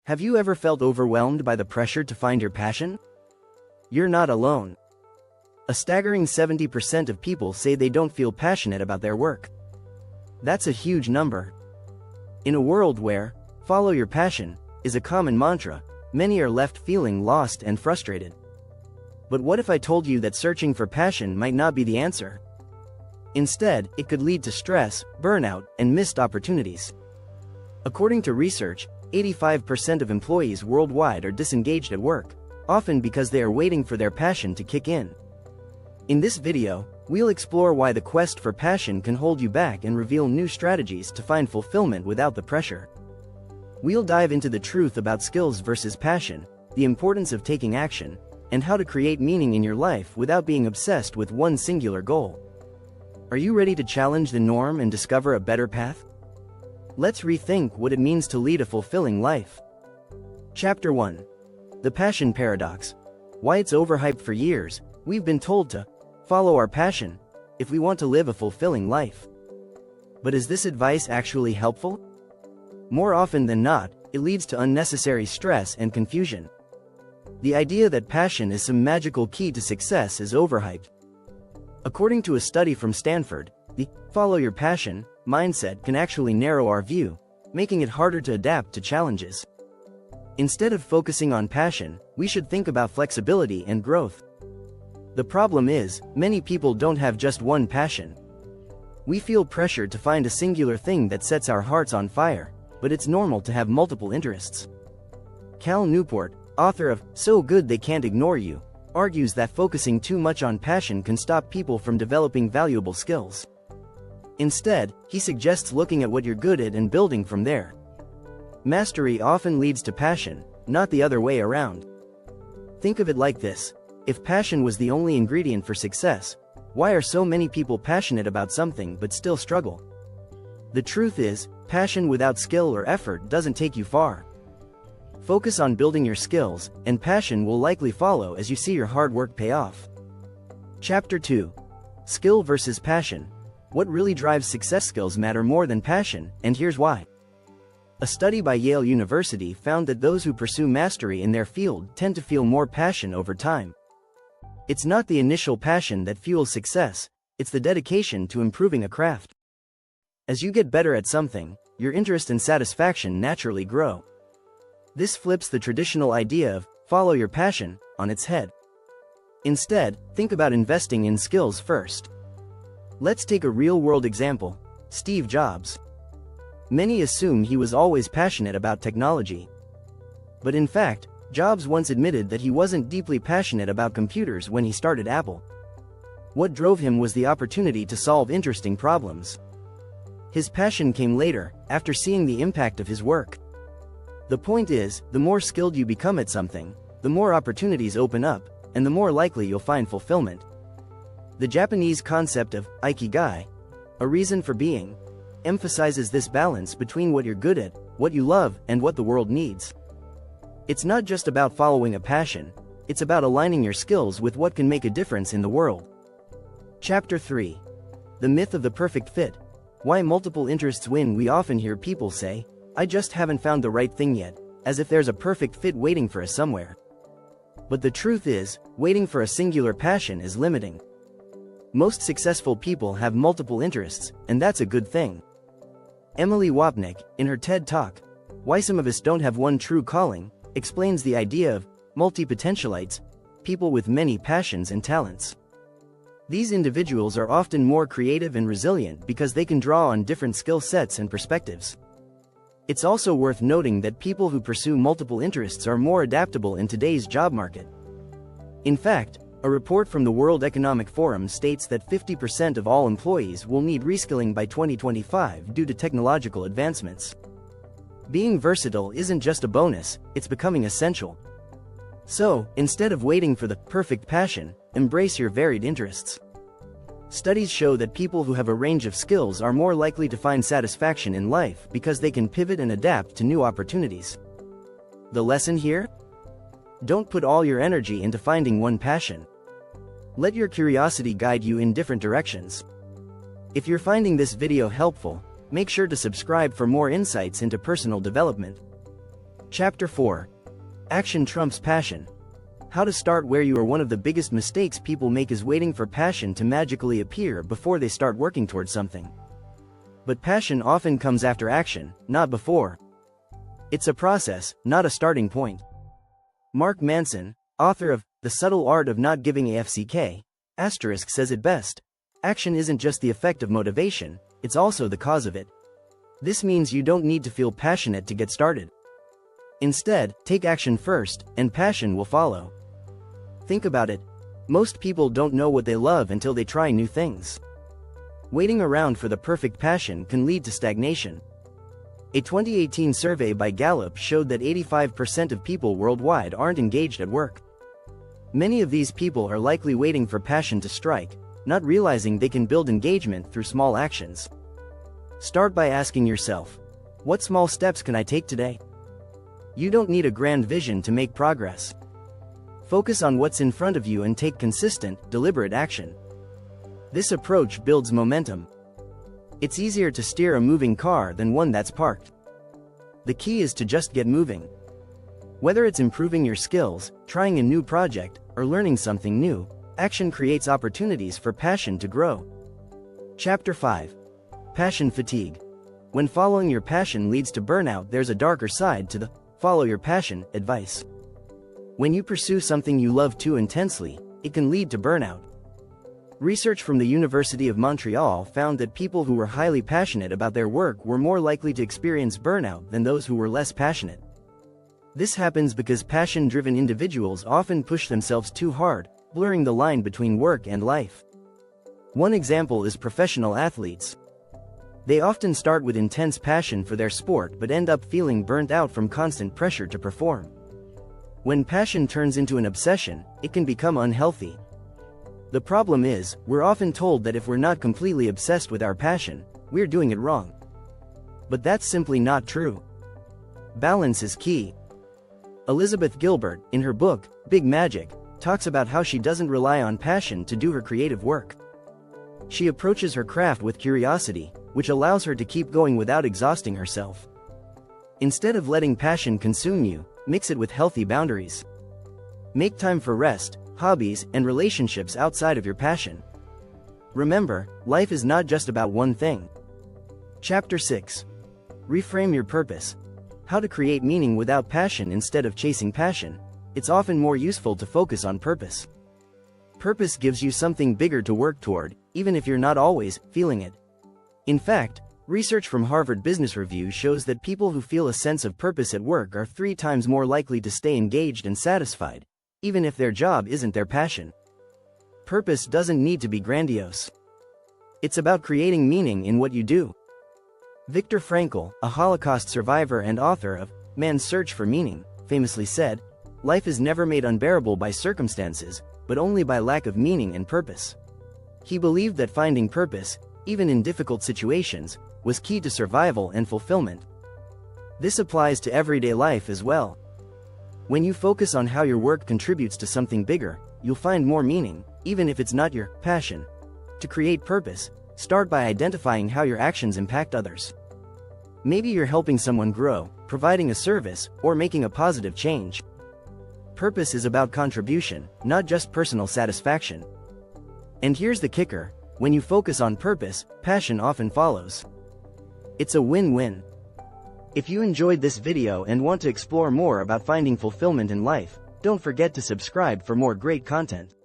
Have you ever felt overwhelmed by the pressure to find your passion? You're not alone. A staggering 70% of people say they don't feel passionate about their work. That's a huge number. In a world where "follow your passion" is a common mantra, many are left feeling lost and frustrated. But what if I told you that searching for passion might not be the answer? Instead, it could lead to stress, burnout, and missed opportunities. According to research, 85% of employees worldwide are disengaged at work, often because they are waiting for their passion to kick in. In this video, we'll explore why the quest for passion can hold you back and reveal new strategies to find fulfillment without the pressure. We'll dive into the truth about skills versus passion, the importance of taking action, and how to create meaning in your life without being obsessed with one singular goal. Are you ready to challenge the norm and discover a better path? Let's rethink what it means to lead a fulfilling life. Chapter 1. The Passion Paradox. Why it's overhyped. For years, we've been told to follow our passion if we want to live a fulfilling life. But is this advice actually helpful? More often than not, it leads to unnecessary stress and confusion. The idea that passion is some magical key to success is overhyped. According to a study from Stanford, the "follow your passion" mindset can actually narrow our view, making it harder to adapt to challenges. Instead of focusing on passion, we should think about flexibility and growth. The problem is, many people don't have just one passion. We feel pressured to find a singular thing that sets our hearts on fire, but it's normal to have multiple interests. Cal Newport, author of "So Good They Can't Ignore You," argues that focusing too much on passion can stop people from developing valuable skills. Instead, he suggests looking at what you're good at and building from there. Mastery often leads to passion, not the other way around. Think of it like this: if passion was the only ingredient for success, why are so many people passionate about something but still struggle? The truth is, passion without skill or effort doesn't take you far. Focus on building your skills, and passion will likely follow as you see your hard work pay off. Chapter 2. Skill versus passion. What really drives success? Skills matter more than passion, and here's why. A study by Yale University found that those who pursue mastery in their field tend to feel more passion over time. It's not the initial passion that fuels success, it's the dedication to improving a craft. As you get better at something, your interest and satisfaction naturally grow. This flips the traditional idea of "follow your passion" on its head. Instead, think about investing in skills first. Let's take a real-world example: Steve Jobs. Many assume he was always passionate about technology. But in fact, Jobs once admitted that he wasn't deeply passionate about computers when he started Apple. What drove him was the opportunity to solve interesting problems. His passion came later, after seeing the impact of his work. The point is, the more skilled you become at something, the more opportunities open up, and the more likely you'll find fulfillment. The Japanese concept of ikigai, a reason for being, emphasizes this balance between what you're good at, what you love, and what the world needs. It's not just about following a passion, it's about aligning your skills with what can make a difference in the world. Chapter 3. The Myth of the Perfect Fit. Why multiple interests win. We often hear people say, "I just haven't found the right thing yet," as if there's a perfect fit waiting for us somewhere. But the truth is, waiting for a singular passion is limiting. Most successful people have multiple interests, and that's a good thing. Emily Wapnick, in her TED Talk, "Why Some of Us Don't Have One True Calling," explains the idea of multi-potentialites, people with many passions and talents. These individuals are often more creative and resilient because they can draw on different skill sets and perspectives. It's also worth noting that people who pursue multiple interests are more adaptable in today's job market. In fact, a report from the World Economic Forum states that 50% of all employees will need reskilling by 2025 due to technological advancements. Being versatile isn't just a bonus, it's becoming essential. So, instead of waiting for the perfect passion, embrace your varied interests. Studies show that people who have a range of skills are more likely to find satisfaction in life because they can pivot and adapt to new opportunities. The lesson here? Don't put all your energy into finding one passion. Let your curiosity guide you in different directions. If you're finding this video helpful, make sure to subscribe for more insights into personal development. Chapter 4. Action trumps passion. How to start where you are. One of the biggest mistakes people make is waiting for passion to magically appear before they start working towards something. But passion often comes after action, not before. It's a process, not a starting point. Mark Manson, author of The Subtle Art of Not Giving a FCK, says it best. Action isn't just the effect of motivation, it's also the cause of it. This means you don't need to feel passionate to get started. Instead, take action first, and passion will follow. Think about it. Most people don't know what they love until they try new things. Waiting around for the perfect passion can lead to stagnation. A 2018 survey by Gallup showed that 85% of people worldwide aren't engaged at work. Many of these people are likely waiting for passion to strike, not realizing they can build engagement through small actions. Start by asking yourself, what small steps can I take today? You don't need a grand vision to make progress. Focus on what's in front of you and take consistent, deliberate action. This approach builds momentum. It's easier to steer a moving car than one that's parked. The key is to just get moving. Whether it's improving your skills, trying a new project, or learning something new, action creates opportunities for passion to grow. Chapter 5. Passion fatigue. When following your passion leads to burnout, there's a darker side to the follow your passion advice. When you pursue something you love too intensely, it can lead to burnout. Research from the University of Montreal found that people who were highly passionate about their work were more likely to experience burnout than those who were less passionate. This happens because passion-driven individuals often push themselves too hard, blurring the line between work and life. One example is professional athletes. They often start with intense passion for their sport but end up feeling burnt out from constant pressure to perform. When passion turns into an obsession, it can become unhealthy. The problem is, we're often told that if we're not completely obsessed with our passion, we're doing it wrong. But that's simply not true. Balance is key. Elizabeth Gilbert, in her book, Big Magic, talks about how she doesn't rely on passion to do her creative work. She approaches her craft with curiosity, which allows her to keep going without exhausting herself. Instead of letting passion consume you, mix it with healthy boundaries. Make time for rest, hobbies, and relationships outside of your passion. Remember, life is not just about one thing. Chapter 6. Reframe your purpose. How to create meaning without passion. Instead of chasing passion, it's often more useful to focus on purpose. Purpose gives you something bigger to work toward, even if you're not always feeling it. In fact, research from Harvard Business Review shows that people who feel a sense of purpose at work are 3 times more likely to stay engaged and satisfied, even if their job isn't their passion. Purpose doesn't need to be grandiose. It's about creating meaning in what you do. Viktor Frankl, a Holocaust survivor and author of Man's Search for Meaning, famously said, "Life is never made unbearable by circumstances, but only by lack of meaning and purpose." He believed that finding purpose, even in difficult situations, was key to survival and fulfillment. This applies to everyday life as well. When you focus on how your work contributes to something bigger, you'll find more meaning, even if it's not your passion. To create purpose, start by identifying how your actions impact others. Maybe you're helping someone grow, providing a service, or making a positive change. Purpose is about contribution, not just personal satisfaction. And here's the kicker: when you focus on purpose, passion often follows. It's a win-win. If you enjoyed this video and want to explore more about finding fulfillment in life, don't forget to subscribe for more great content.